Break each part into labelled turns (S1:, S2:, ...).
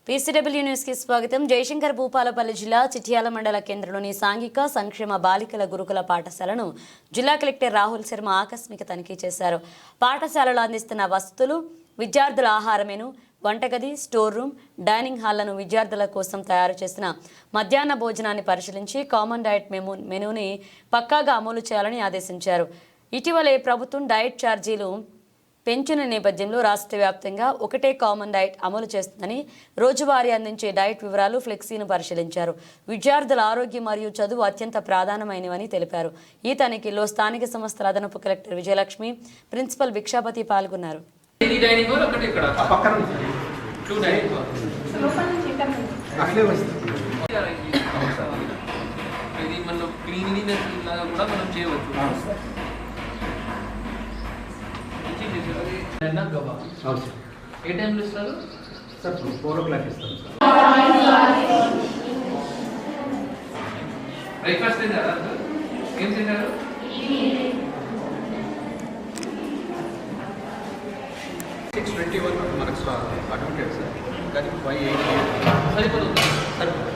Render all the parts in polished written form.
S1: PCW news కి స్వాగతం. జయశంకర్ భూపాలపల్లి జిల్లా చిట్యాల మండల కేంద్రంలోని సాంఘిక సంక్షేమ బాలికల గురుకుల పాఠశాలను జిల్లా కలెక్టర్ రాహుల్ శర్మ ఆకస్మిక తనిఖీ చేశారు. పాఠశాలలో అందిస్తున్న వసతులు, విద్యార్థుల ఆహార మెను, వంటగది, స్టోర్ రూమ్, డైనింగ్ హాల్లను విద్యార్థుల కోసం తయారు చేసిన మధ్యాహ్న భోజనాన్ని పరిశీలించి కామన్ డైట్ మెనూని పక్కాగా అమలు చేయాలని ఆదేశించారు. ఇటీవలే ప్రభుత్వం డైట్ ఛార్జీలు పెంచిన నేపథ్యంలో రాష్ట్ర వ్యాప్తంగా ఒకటే కామన్ డైట్ అమలు చేస్తుందని రోజువారీ అందించే డైట్ వివరాలు ఫ్లెక్సీని పరిశీలించారు. విద్యార్థుల ఆరోగ్యం మరియు చదువు అత్యంత ప్రాధాన్యమైనవని తెలిపారు. ఈ తనిఖీలో స్థానిక సంస్థల అదనపు కలెక్టర్ విజయలక్ష్మి, ప్రిన్సిపల్ భిక్షాపతి పాల్గొన్నారు.
S2: ఏ టైంలో ఇస్తారు
S3: సార్? 4 o'clock ఇస్తాం సార్.
S2: బ్రేక్ఫాస్ట్ తిన్నారా? ఏం తిన్నారు?
S3: 621 మనకు అడ్మిటెడ్ సార్, కానీ 588
S2: సరిపోతుంది.
S3: సరిపోతుంది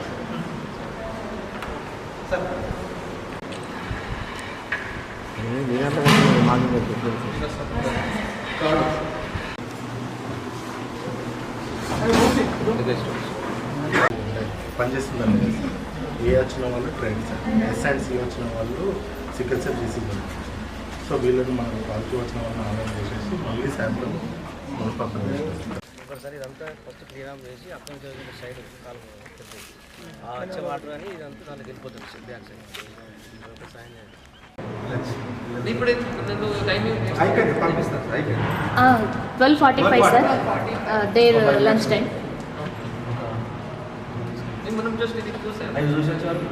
S3: సార్. పనిచేస్తుందండి. ఏ వచ్చిన వాళ్ళు ట్రైన్ సార్, ఎస్ఐసి వచ్చిన వాళ్ళు సికిల్ సెల్ రిసీవ్. సో వీళ్ళని మనం పాజిటివ్ వచ్చిన వాళ్ళని ఆన్లైన్ చేసేసి మళ్ళీ శాంపుల్ మనం పక్కన వేస్తాం.
S4: ఒకసారి ఇదంతా ఫస్ట్ క్లీన్ అప్ చేసి అక్కడి నుంచి సైడ్ కాలు వచ్చే వాటర్ అని ఇదంతా దానికి వెళ్ళిపోతుంది బ్యాక్ సైడ్ సాయం చేయండి.
S2: ఇప్పుడు నన్ను టైమింగ్
S3: అయిపోయింది, పంపిస్తాను సార్. అయిపోయింది
S5: 12:45 sir. Their lunch time.
S2: మనం జస్ట్ ఇది చూసాను.
S4: అది చూసి వచ్చే వరకు